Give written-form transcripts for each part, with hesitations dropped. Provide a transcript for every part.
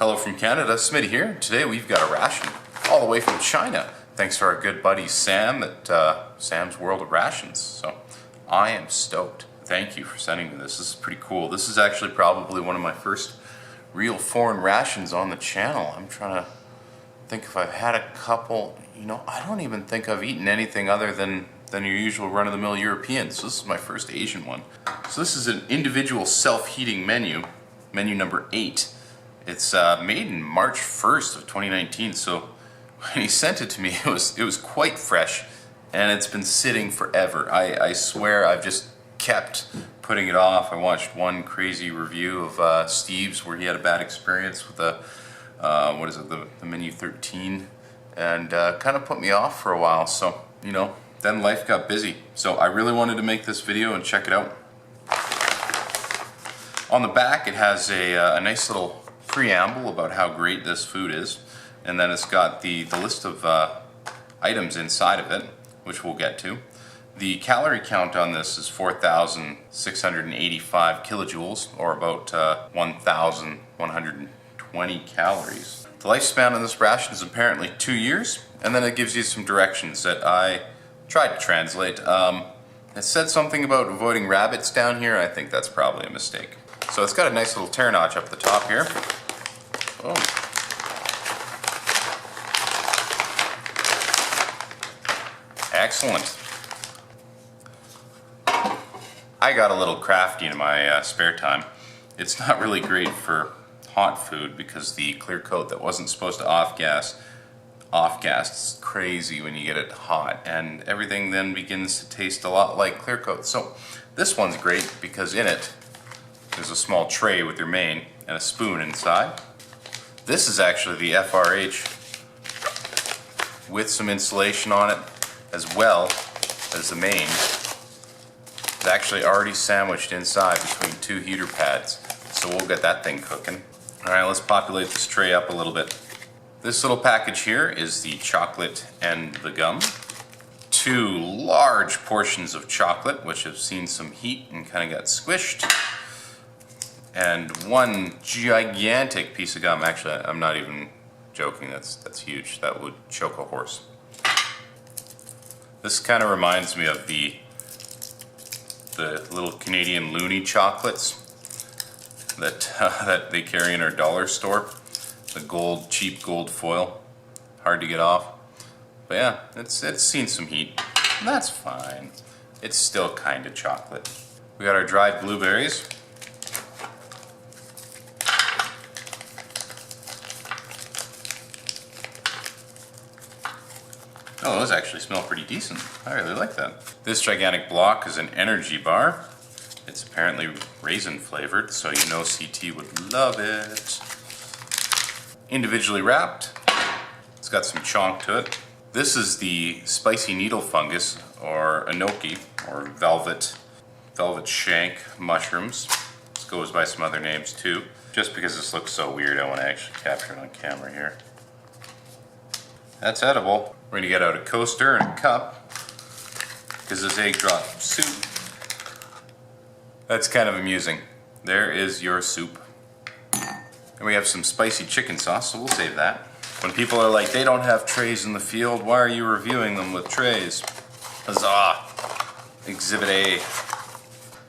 Hello from Canada, Smitty here. Today we've got a ration all the way from China. Thanks to our good buddy Sam at Sam's World of Rations. So I am stoked. Thank you for sending me this. This is pretty cool. This is actually probably one of my first real foreign rations on the channel. I'm trying to think if I've had a couple. You know, I don't even think I've eaten anything other than your usual run-of-the-mill European. So this is my first Asian one. So this is an individual self-heating menu number 8. It's made in March 1st of 2019, so when he sent it to me, it was quite fresh, and it's been sitting forever. I swear I've just kept putting it off. I watched one crazy review of Steve's where he had a bad experience with the menu 13, and kind of put me off for a while. So, you know, then life got busy. So I really wanted to make this video and check it out. On the back, it has a nice little preamble about how great this food is, and then it's got the list of items inside of it, which we'll get to. The calorie count on this is 4,685 kilojoules, or about 1,120 calories. The lifespan on this ration is apparently 2 years, and then it gives you some directions that I tried to translate. It said something about avoiding rabbits down here. I think that's probably a mistake. So it's got a nice little tear notch up the top here. Oh. Excellent. I got a little crafty in my spare time. It's not really great for hot food because the clear coat that wasn't supposed to off-gas. It's crazy when you get it hot, and everything then begins to taste a lot like clear coat. So this one's great because in it there's a small tray with your main and a spoon inside. This is actually the FRH with some insulation on it, as well as the main. It's actually already sandwiched inside between 2 heater pads, so we'll get that thing cooking. Alright, let's populate this tray up a little bit. This little package here is the chocolate and the gum. 2 large portions of chocolate, which have seen some heat and kind of got squished. And 1 gigantic piece of gum. Actually, I'm not even joking, that's huge. That would choke a horse. This kind of reminds me of the little Canadian Looney chocolates that they carry in our dollar store. The cheap gold foil. Hard to get off. But yeah, it's seen some heat. And that's fine. It's still kind of chocolate. We got our dried blueberries. Oh, those actually smell pretty decent. I really like that. This gigantic block is an energy bar. It's apparently raisin flavored, so you know CT would love it. Individually wrapped. It's got some chonk to it. This is the spicy needle fungus, or enoki, or velvet shank mushrooms. This goes by some other names too. Just because this looks so weird, I want to actually capture it on camera here. That's edible. We're going to get out a coaster and a cup, because this egg drop soup. That's kind of amusing. There is your soup. And we have some spicy chicken sauce, so we'll save that. When people are like, they don't have trays in the field, why are you reviewing them with trays? Huzzah! Exhibit A.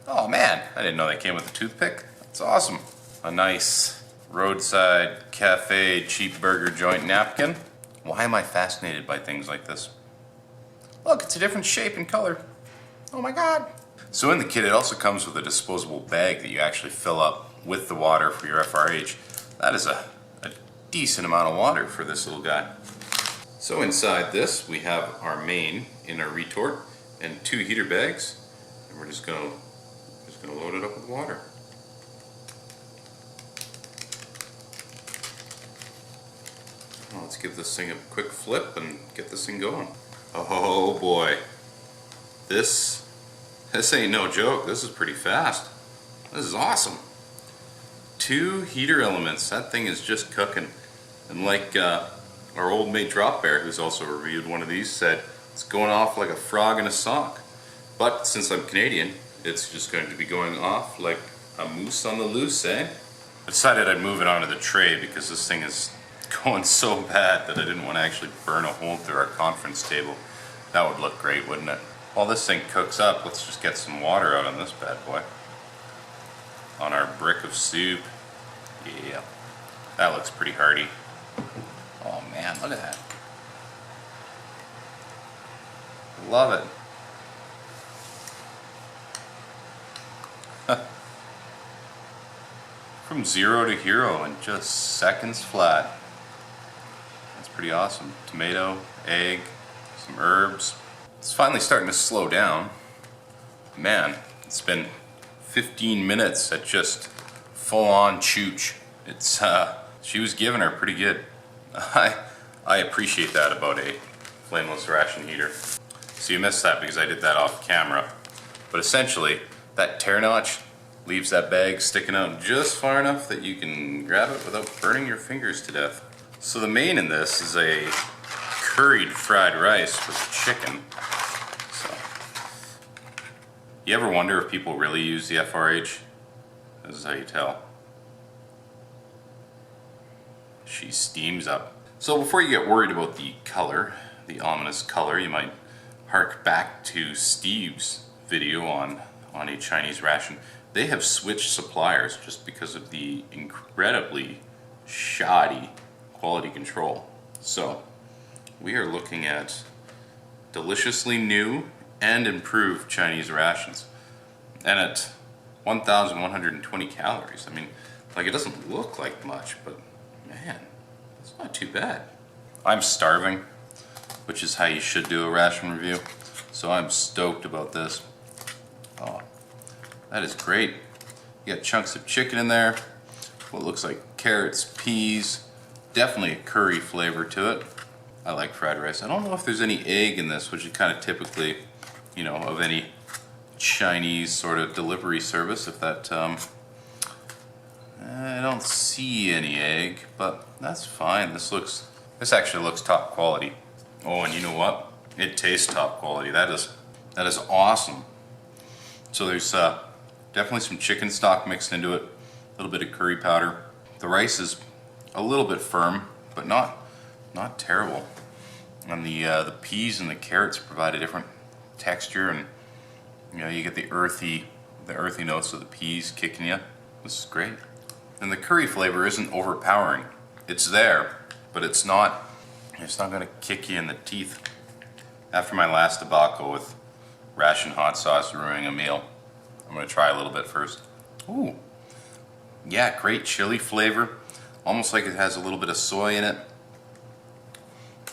Oh man, I didn't know they came with a toothpick. That's awesome. A nice roadside cafe cheap burger joint napkin. Why am I fascinated by things like this? Look, it's a different shape and color. Oh my god. So in the kit, it also comes with a disposable bag that you actually fill up with the water for your FRH. That is a decent amount of water for this little guy. So inside this, we have our main in a retort and 2 heater bags. And we're just gonna load it up with water. Let's give this thing a quick flip and get this thing going. Oh boy. This ain't no joke. This is pretty fast. This is awesome. 2 heater elements. That thing is just cooking. And like our old mate Drop Bear, who's also reviewed one of these, said, it's going off like a frog in a sock. But since I'm Canadian, it's just going to be going off like a moose on the loose, eh? I decided I'd move it onto the tray because this thing is going so bad that I didn't want to actually burn a hole through our conference table. That would look great, wouldn't it? While this thing cooks up, let's just get some water out on this bad boy. On our brick of soup. Yeah, that looks pretty hearty. Oh man, look at that. Love it. From 0 to hero in just seconds flat. That's pretty awesome. Tomato, egg, some herbs. It's finally starting to slow down. Man, it's been 15 minutes at just full-on chooch. It's she was giving her pretty good. I appreciate that about a flameless ration heater. So you missed that because I did that off camera. But essentially, that tear notch leaves that bag sticking out just far enough that you can grab it without burning your fingers to death. So the main in this is a curried fried rice with chicken. So, you ever wonder if people really use the FRH? This is how you tell. She steams up. So before you get worried about the color, the ominous color, you might hark back to Steve's video on a Chinese ration. They have switched suppliers just because of the incredibly shoddy quality control. So we are looking at deliciously new and improved Chinese rations. And at 1,120 calories. I mean, like, it doesn't look like much, but man, it's not too bad. I'm starving, which is how you should do a ration review. So I'm stoked about this. Oh, that is great. You got chunks of chicken in there, what looks like carrots, peas, definitely a curry flavor to it. I like fried rice. I don't know if there's any egg in this, which is kind of typically, you know, of any Chinese sort of delivery service, if that, I don't see any egg, but that's fine. This actually looks top quality. Oh, and you know what? It tastes top quality. That is awesome. So there's definitely some chicken stock mixed into it, a little bit of curry powder. The rice is a little bit firm, but not terrible. And the peas and the carrots provide a different texture, and you know, you get the earthy notes of the peas kicking you. This is great. And the curry flavor isn't overpowering. It's there, but it's not gonna kick you in the teeth. After my last debacle with ration hot sauce ruining a meal, I'm gonna try a little bit first. Ooh, yeah, great chili flavor. Almost like it has a little bit of soy in it.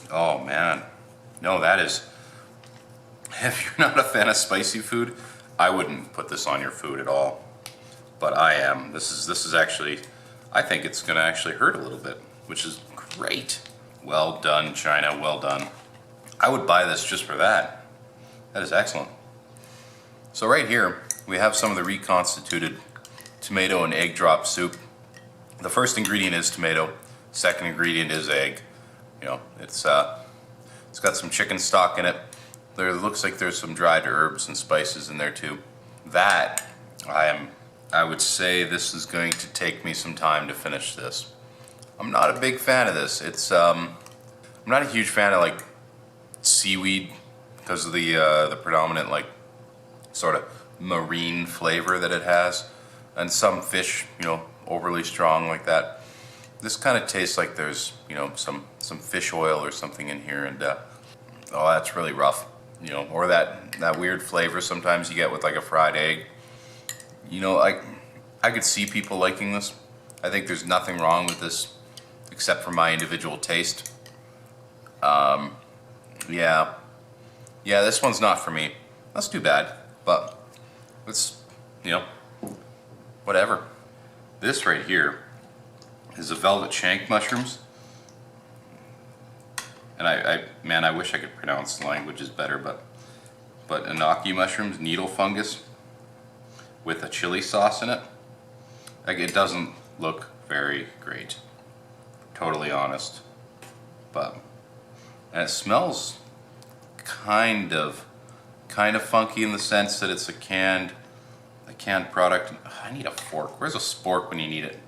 Oh man, no, that is, if you're not a fan of spicy food, I wouldn't put this on your food at all. But I am. This is actually, I think it's gonna actually hurt a little bit, which is great. Well done, China, well done. I would buy this just for that. That is excellent. So right here, we have some of the reconstituted tomato and egg drop soup. The first ingredient is tomato, second ingredient is egg. You know, it's got some chicken stock in it. There looks like there's some dried herbs and spices in there too. That, I would say this is going to take me some time to finish this. I'm not a big fan of this. I'm not a huge fan of like seaweed because of the predominant like sort of marine flavor that it has, and some fish, you know, overly strong like that. This kind of tastes like there's, you know, some fish oil or something in here, and oh, that's really rough, you know, or that weird flavor sometimes you get with like a fried egg. You know, I could see people liking this. I think there's nothing wrong with this except for my individual taste. Yeah, this one's not for me. That's too bad, but it's, you know, whatever. This right here is the velvet shank mushrooms. And man, I wish I could pronounce the languages better, but enoki mushrooms, needle fungus with a chili sauce in it. Like, it doesn't look very great, totally honest, and it smells kind of funky in the sense that it's a canned product. I need a fork. Where's a spork when you need it?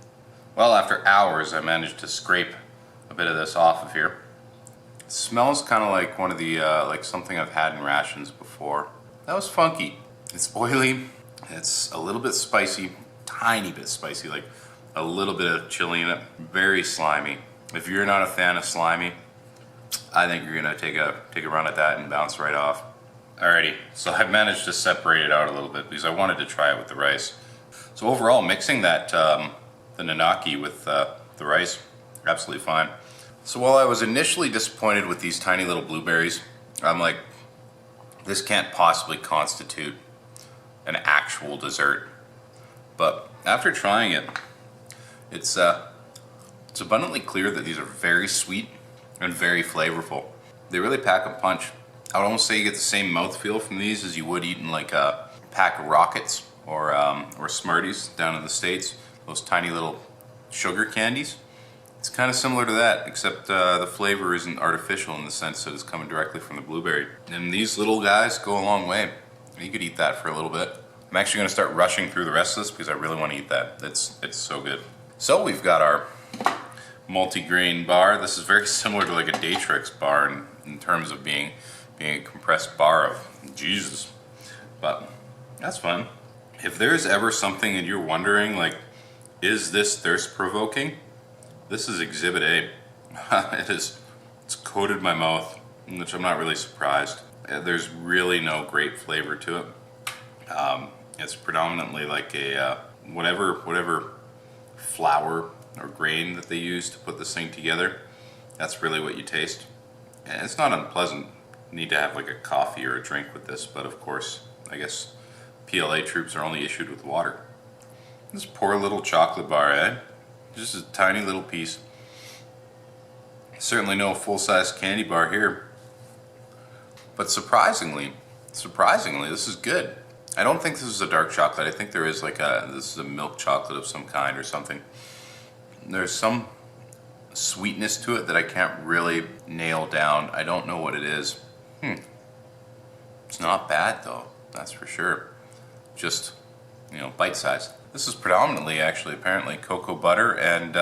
Well, after hours, I managed to scrape a bit of this off of here. It smells kind of like one of the, like something I've had in rations before. That was funky. It's oily, it's a little bit spicy, tiny bit spicy, like a little bit of chili in it, very slimy. If you're not a fan of slimy, I think you're gonna take a run at that and bounce right off. Alrighty, so I've managed to separate it out a little bit because I wanted to try it with the rice. So overall, mixing that, the nanaki with the rice, absolutely fine. So while I was initially disappointed with these tiny little blueberries, I'm like, this can't possibly constitute an actual dessert. But after trying it, it's abundantly clear that these are very sweet and very flavorful. They really pack a punch. I would almost say you get the same mouthfeel from these as you would eating like a pack of Rockets or Smarties down in the States. Those tiny little sugar candies. It's kind of similar to that, except the flavor isn't artificial in the sense that it's coming directly from the blueberry. And these little guys go a long way. You could eat that for a little bit. I'm actually going to start rushing through the rest of this because I really want to eat that. It's so good. So we've got our multi-grain bar. This is very similar to like a Datrix bar in terms of being a compressed bar of Jesus. But that's fun. If there's ever something that you're wondering, like, is this thirst provoking? This is Exhibit A. It's coated my mouth, which I'm not really surprised. There's really no great flavor to it. It's predominantly like a whatever flour or grain that they use to put this thing together. That's really what you taste. And it's not unpleasant. You need to have like a coffee or a drink with this, but of course, I guess PLA troops are only issued with water. This poor little chocolate bar, eh? Just a tiny little piece. Certainly no full-size candy bar here. But surprisingly, this is good. I don't think this is a dark chocolate. I think there is like this is a milk chocolate of some kind or something. There's some sweetness to it that I can't really nail down. I don't know what it is. It's not bad though, that's for sure. Just, you know, bite-sized. This is predominantly, actually, apparently, cocoa butter and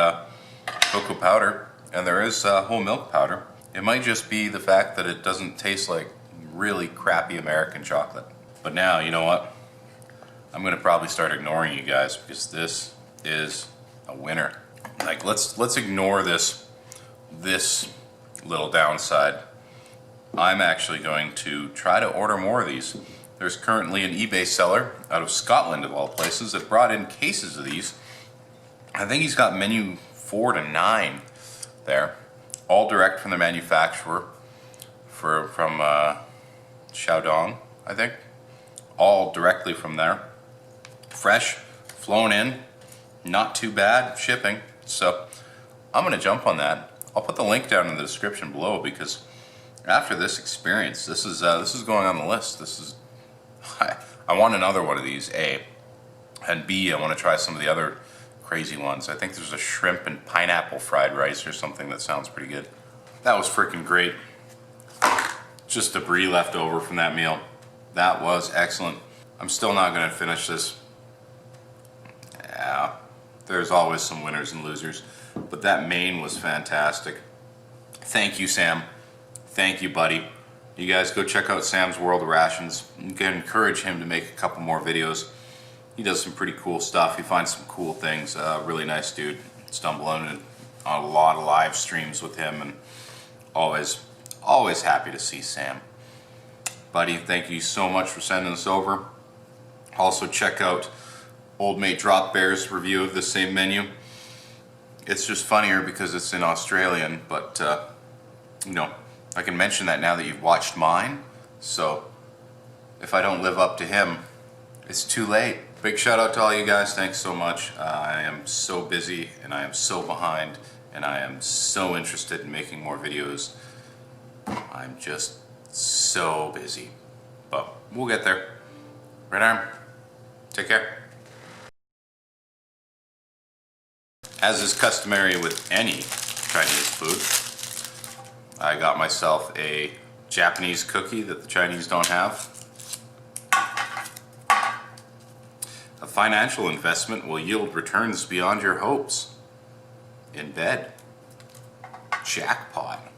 cocoa powder, and there is whole milk powder. It might just be the fact that it doesn't taste like really crappy American chocolate. But now, you know what? I'm gonna probably start ignoring you guys because this is a winner. Like, let's ignore this little downside. I'm actually going to try to order more of these. There's currently an eBay seller out of Scotland, of all places, that brought in cases of these. I think he's got menu 4 to 9 there, all direct from the manufacturer from Shandong, I think. All directly from there. Fresh, flown in, not too bad shipping. So I'm gonna jump on that. I'll put the link down in the description below because after this experience, this is going on the list. I want another one of these, A. And B, I want to try some of the other crazy ones. I think there's a shrimp and pineapple fried rice or something that sounds pretty good. That was freaking great. Just debris left over from that meal. That was excellent. I'm still not going to finish this. Yeah, there's always some winners and losers. But that main was fantastic. Thank you, Sam. Thank you, buddy. You guys go check out Sam's World of Rations. You can encourage him to make a couple more videos. He does some pretty cool stuff. He finds some cool things. Really nice dude. Stumble on a lot of live streams with him, and always happy to see Sam. Buddy, thank you so much for sending this over. Also check out Old Mate Drop Bear's review of the same menu. It's just funnier because it's in Australian, but you know, I can mention that now that you've watched mine, so if I don't live up to him, it's too late. Big shout out to all you guys, thanks so much. I am so busy and I am so behind and I am so interested in making more videos. I'm just so busy, but we'll get there. Right arm, take care. As is customary with any Chinese food, I got myself a Japanese cookie that the Chinese don't have. A financial investment will yield returns beyond your hopes. in bed. Jackpot.